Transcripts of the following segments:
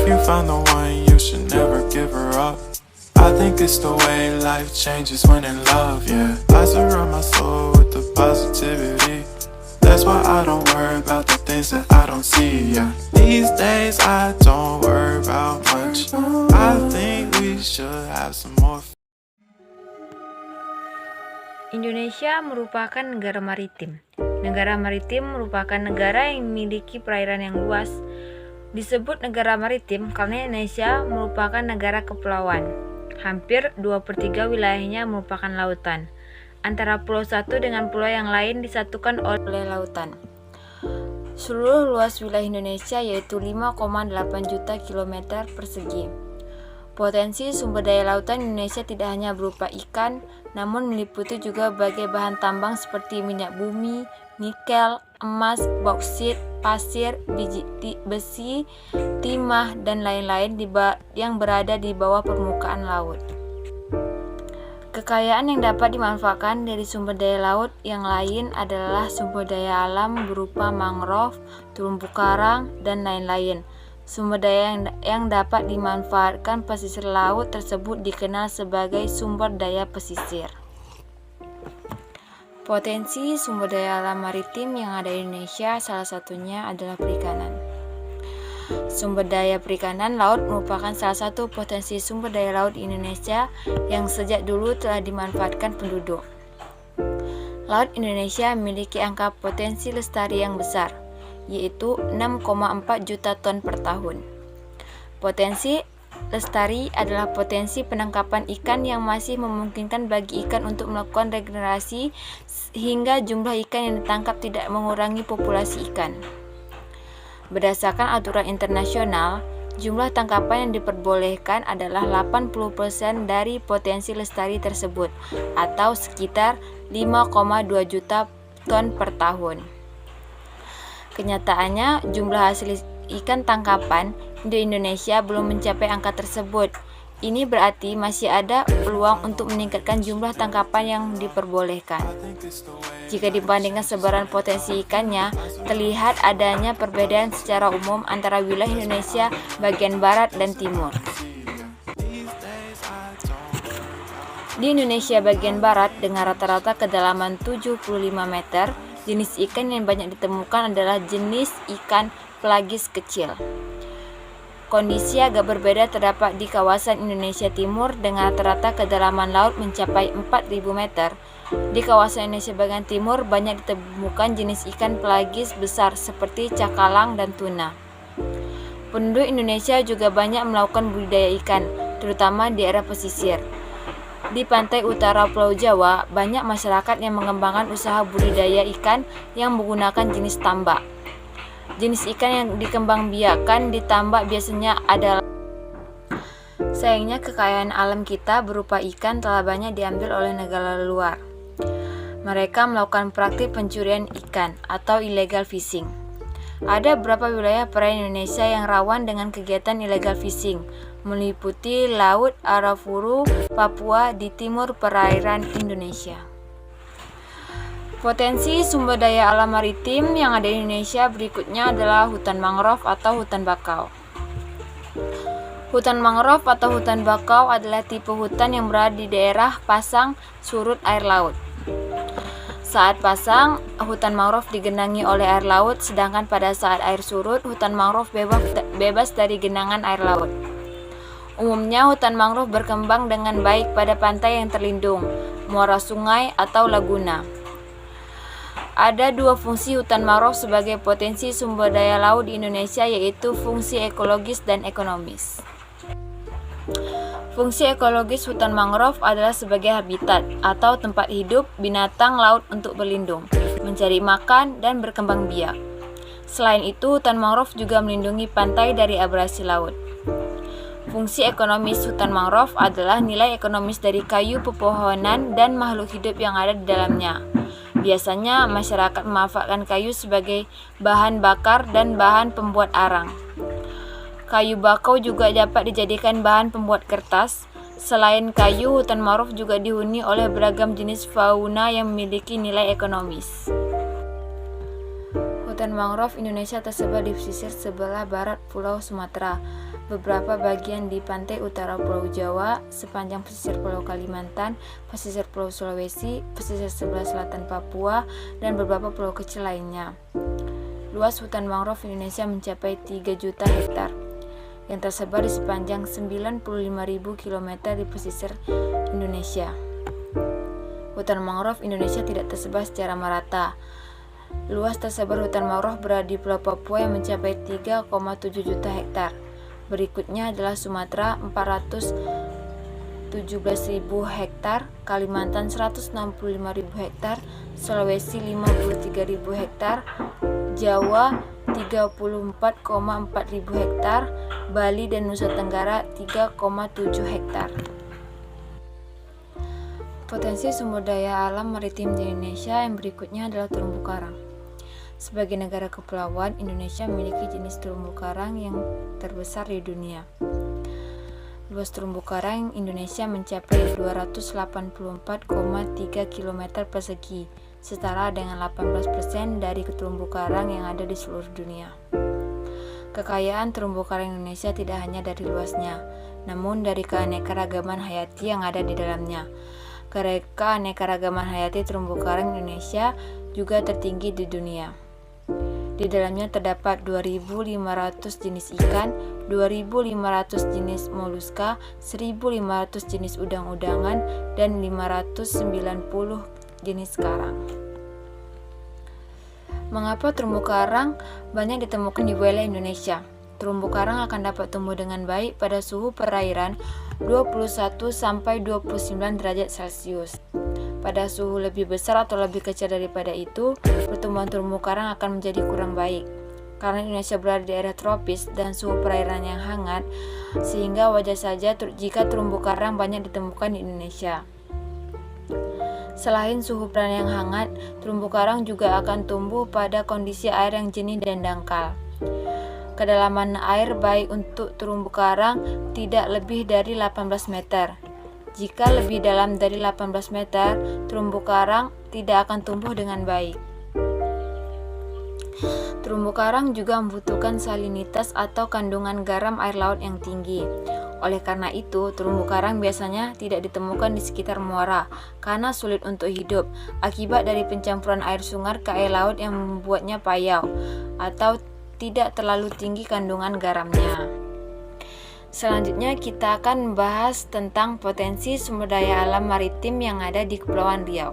you found the one, you should never give her up. I think it's the way life changes when in love, yeah. I surround my soul with the positivity. That's why I don't worry about the things that I don't see, yeah. These days I don't worry about much. I think we should have some more. Indonesia merupakan negara maritim. Negara maritim merupakan negara yang memiliki perairan yang luas. Disebut negara maritim karena Indonesia merupakan negara kepulauan. Hampir 2/3 wilayahnya merupakan lautan. Antara pulau satu dengan pulau yang lain disatukan oleh lautan. Seluruh luas wilayah Indonesia yaitu 5,8 juta kilometer persegi. Potensi sumber daya lautan Indonesia tidak hanya berupa ikan, namun meliputi juga berbagai bahan tambang seperti minyak bumi, nikel, emas, bauksit, pasir, besi, timah, dan lain-lain yang berada di bawah permukaan laut. Kekayaan yang dapat dimanfaatkan dari sumber daya laut yang lain adalah sumber daya alam berupa mangrove, terumbu karang, dan lain-lain. Sumber daya yang dapat dimanfaatkan pesisir laut tersebut dikenal sebagai sumber daya pesisir. Potensi sumber daya alam maritim yang ada di Indonesia salah satunya adalah perikanan. Sumber daya perikanan laut merupakan salah satu potensi sumber daya laut di Indonesia yang sejak dulu telah dimanfaatkan penduduk. Laut Indonesia memiliki angka potensi lestari yang besar, yaitu 6,4 juta ton per tahun. Potensi lestari adalah potensi penangkapan ikan yang masih memungkinkan bagi ikan untuk melakukan regenerasi hingga jumlah ikan yang ditangkap tidak mengurangi populasi ikan. Berdasarkan aturan internasional, jumlah tangkapan yang diperbolehkan adalah 80% dari potensi lestari tersebut, atau sekitar 5,2 juta ton per tahun. Kenyataannya, jumlah hasil ikan tangkapan di Indonesia belum mencapai angka tersebut. Ini berarti masih ada peluang untuk meningkatkan jumlah tangkapan yang diperbolehkan. Jika dibandingkan sebaran potensi ikannya, terlihat adanya perbedaan secara umum antara wilayah Indonesia bagian barat dan timur. Di Indonesia bagian barat dengan rata-rata kedalaman 75 meter, jenis ikan yang banyak ditemukan adalah jenis ikan pelagis kecil. Kondisi agak berbeda terdapat di kawasan Indonesia Timur dengan rata-rata kedalaman laut mencapai 4.000 meter. Di kawasan Indonesia bagian timur banyak ditemukan jenis ikan pelagis besar seperti cakalang dan tuna. Penduduk Indonesia juga banyak melakukan budidaya ikan, terutama di area pesisir. Di pantai utara Pulau Jawa, banyak masyarakat yang mengembangkan usaha budidaya ikan yang menggunakan jenis tambak. Jenis ikan yang dikembangbiakan di tambak biasanya adalah. Sayangnya kekayaan alam kita berupa ikan telah banyak diambil oleh negara luar. Mereka melakukan praktik pencurian ikan atau illegal fishing. Ada beberapa wilayah perairan Indonesia yang rawan dengan kegiatan illegal fishing, meliputi Laut Arafuru, Papua di timur perairan Indonesia. Potensi sumber daya alam maritim yang ada di Indonesia berikutnya adalah hutan mangrove atau hutan bakau. Hutan mangrove atau hutan bakau adalah tipe hutan yang berada di daerah pasang surut air laut. Saat pasang, hutan mangrove digenangi oleh air laut, sedangkan pada saat air surut, hutan mangrove bebas dari genangan air laut. Umumnya, hutan mangrove berkembang dengan baik pada pantai yang terlindung, muara sungai, atau laguna. Ada dua fungsi hutan mangrove sebagai potensi sumber daya laut di Indonesia, yaitu fungsi ekologis dan ekonomis. Fungsi ekologis hutan mangrove adalah sebagai habitat atau tempat hidup binatang laut untuk berlindung, mencari makan, dan berkembang biak. Selain itu, hutan mangrove juga melindungi pantai dari abrasi laut. Fungsi ekonomis hutan mangrove adalah nilai ekonomis dari kayu, pepohonan, dan makhluk hidup yang ada di dalamnya. Biasanya, masyarakat memanfaatkan kayu sebagai bahan bakar dan bahan pembuat arang. Kayu bakau juga dapat dijadikan bahan pembuat kertas. Selain kayu, hutan mangrove juga dihuni oleh beragam jenis fauna yang memiliki nilai ekonomis. Hutan mangrove Indonesia tersebar di pesisir sebelah barat Pulau Sumatera, beberapa bagian di pantai utara Pulau Jawa, sepanjang pesisir Pulau Kalimantan, pesisir Pulau Sulawesi, pesisir sebelah selatan Papua, dan beberapa pulau kecil lainnya. Luas hutan mangrove Indonesia mencapai 3 juta hektar, yang tersebar di sepanjang 95.000 km di pesisir Indonesia. Hutan mangrove Indonesia tidak tersebar secara merata. Luas tersebar hutan mangrove berada di Pulau Papua yang mencapai 3,7 juta hektar. Berikutnya adalah Sumatera 417.000 hektar, Kalimantan 165.000 hektar, Sulawesi 53.000 hektar, Jawa 34,4 ribu hektar, Bali dan Nusa Tenggara 3,7 hektar. Potensi sumber daya alam maritim di Indonesia yang berikutnya adalah terumbu karang. Sebagai negara kepulauan, Indonesia memiliki jenis terumbu karang yang terbesar di dunia. Luas terumbu karang Indonesia mencapai 284,3 km persegi, setara dengan 18% dari terumbu karang yang ada di seluruh dunia. Kekayaan terumbu karang Indonesia tidak hanya dari luasnya, namun dari keanekaragaman hayati yang ada di dalamnya. Keanekaragaman hayati terumbu karang Indonesia juga tertinggi di dunia. Di dalamnya terdapat 2.500 jenis ikan, 2.500 jenis moluska, 1.500 jenis udang-udangan, dan 590 jenis karang. Mengapa terumbu karang banyak ditemukan di wilayah Indonesia? Terumbu karang akan dapat tumbuh dengan baik pada suhu perairan 21-29 derajat Celcius. Pada suhu lebih besar atau lebih kecil daripada itu, pertumbuhan terumbu karang akan menjadi kurang baik. Karena Indonesia berada di daerah tropis dan suhu perairan yang hangat, sehingga wajar saja jika terumbu karang banyak ditemukan di Indonesia. Selain suhu perairan yang hangat, terumbu karang juga akan tumbuh pada kondisi air yang jernih dan dangkal. Kedalaman air baik untuk terumbu karang tidak lebih dari 18 meter. Jika lebih dalam dari 18 meter, terumbu karang tidak akan tumbuh dengan baik. Terumbu karang juga membutuhkan salinitas atau kandungan garam air laut yang tinggi. Oleh karena itu, terumbu karang biasanya tidak ditemukan di sekitar muara karena sulit untuk hidup akibat dari pencampuran air sungai ke air laut yang membuatnya payau atau tidak terlalu tinggi kandungan garamnya. Selanjutnya kita akan membahas tentang potensi sumber daya alam maritim yang ada di Kepulauan Riau.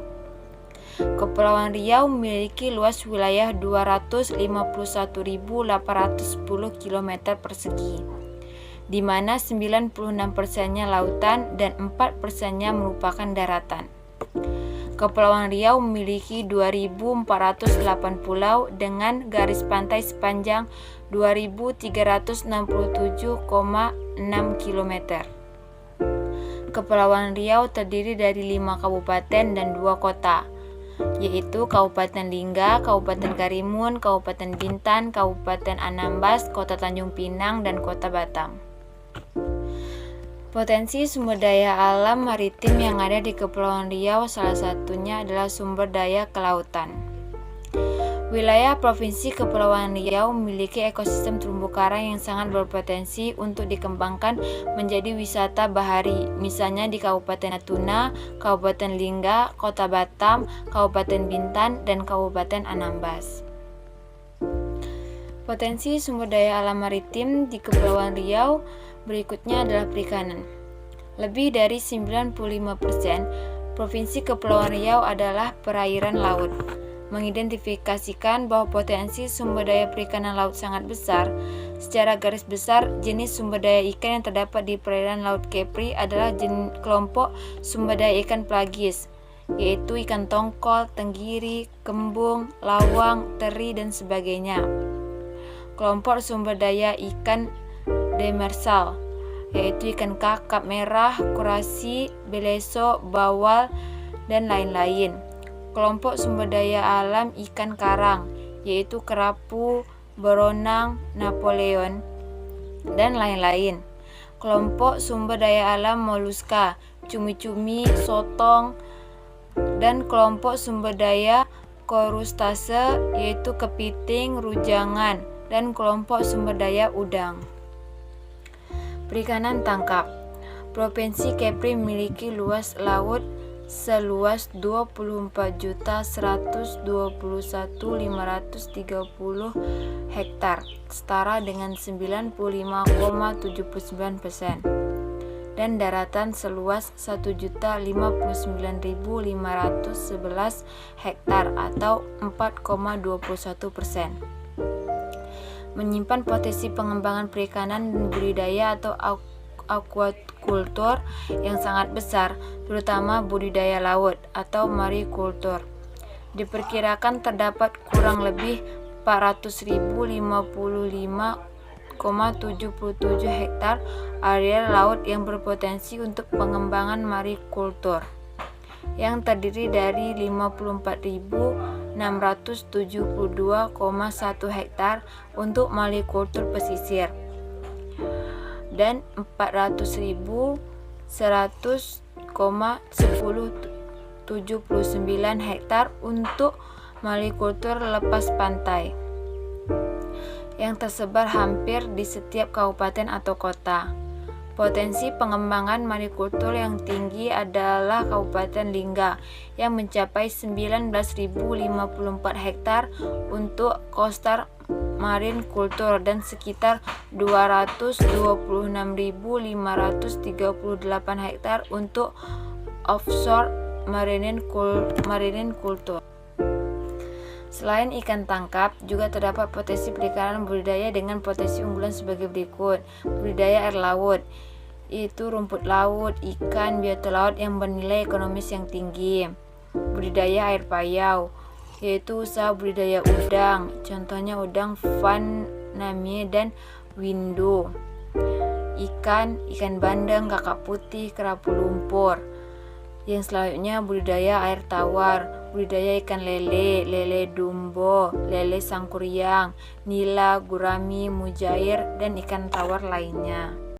Kepulauan Riau memiliki luas wilayah 251.810 km persegi, di mana 96%-nya lautan dan 4%-nya merupakan daratan. Kepulauan Riau memiliki 2.408 pulau dengan garis pantai sepanjang 2.367,6 km. Kepulauan Riau terdiri dari 5 kabupaten dan 2 kota, yaitu Kabupaten Lingga, Kabupaten Karimun, Kabupaten Bintan, Kabupaten Anambas, Kota Tanjung Pinang, dan Kota Batam. Potensi sumber daya alam maritim yang ada di Kepulauan Riau salah satunya adalah sumber daya kelautan. Wilayah Provinsi Kepulauan Riau memiliki ekosistem terumbu karang yang sangat berpotensi untuk dikembangkan menjadi wisata bahari, misalnya di Kabupaten Natuna, Kabupaten Lingga, Kota Batam, Kabupaten Bintan, dan Kabupaten Anambas. Potensi sumber daya alam maritim di Kepulauan Riau berikutnya adalah perikanan. Lebih dari 95% Provinsi Kepulauan Riau adalah perairan laut. Mengidentifikasikan bahwa potensi sumber daya perikanan laut sangat besar. Secara garis besar, jenis sumber daya ikan yang terdapat di perairan Laut Kepri adalah kelompok sumber daya ikan pelagis, yaitu ikan tongkol, tenggiri, kembung, lawang, teri, dan sebagainya. Kelompok sumber daya ikan demersal, yaitu ikan kakap merah, kurasi, beleso, bawal, dan lain-lain. Kelompok sumber daya alam ikan karang, yaitu kerapu, beronang, Napoleon, dan lain-lain. Kelompok sumber daya alam moluska, cumi-cumi, sotong, dan kelompok sumber daya korustase yaitu kepiting, rujangan, dan kelompok sumber daya udang. Perikanan tangkap. Provinsi Kepri memiliki luas laut seluas 24.121.530 hektar, setara dengan 95,79%, dan daratan seluas 1.059.511 hektar atau 4,21%. Menyimpan potensi pengembangan perikanan dan budidaya atau aquaculture yang sangat besar, terutama budidaya laut atau marikultur. Diperkirakan terdapat kurang lebih 400.055,77 hektar area laut yang berpotensi untuk pengembangan marikultur, yang terdiri dari 54.672,1 hektar untuk marikultur pesisir dan 400.100,1079 hektar untuk marikultur lepas pantai yang tersebar hampir di setiap kabupaten atau kota. Potensi pengembangan marikultur yang tinggi adalah Kabupaten Lingga yang mencapai 19.054 hektar untuk coastal marine kultur dan sekitar 226.538 hektar untuk offshore marine kultur. Selain ikan tangkap, juga terdapat potensi perikanan budidaya dengan potensi unggulan sebagai berikut. Budidaya air laut, yaitu rumput laut, ikan, biota laut yang bernilai ekonomis yang tinggi. Budidaya air payau, yaitu usaha budidaya udang, contohnya udang Van Namie dan Windu. Ikan bandeng, kakap putih, kerapu lumpur. Yang selanjutnya budidaya air tawar, budidaya ikan lele, lele dumbo, lele sangkuriang, nila, gurami, mujair, dan ikan tawar lainnya.